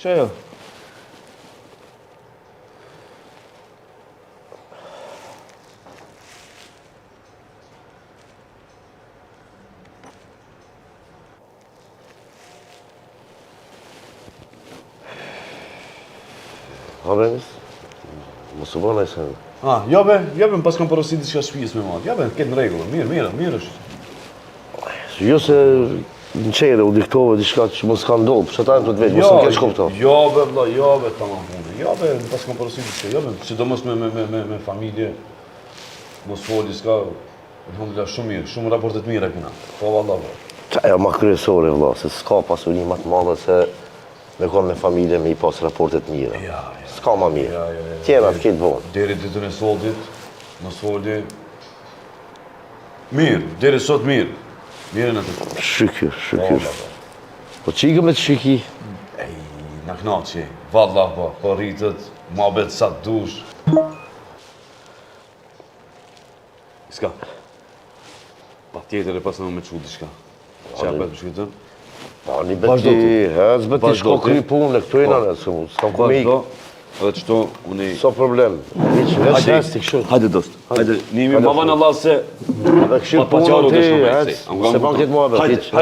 Që jo? Habenis? Mos u bëna i sen. Jobe më pas kam porosit diçka shtëpisë me madh. Jobe, këtë në rregull. Mirë është. Jo se në qere u diktove diçka që mos ka ndodhë, që ta e më të të veç, mos në kesh kupto. Jobe, tamam punë. Jobe, më pas kam porosit diçka. Jobe, sidomos me familje, mos fol diçka, alhamdulillah shumë mirë, shumë raportet mira këna. Po valla. Qa e ma kryesore, valla, se s'ka pasuri ma të madhe se me konë me familje me i pas raportet mira. S'ka ma mirë. Tjena të ketë vonë. Deri ditën e sotit, mos foli. Mirë, deri sot mirë. Mirë në të. Shkyr. Po qikë me të shiki? Në knaqi, vallah po rritët, ma betë sa të dush. Ska. Pa tjetër e pas në me qu diçka. Qa e petë më shkitën? Pa një beti, zbet t'i shko kry punë, këtu e në s'kam ku me ikë. Edhe qëto, unë i... So problem. Veç t'i kështu. Hajde dost, hajde, nimi ma vanë Allah se... Edhe kështu punë ti, se ban këtë mua beti.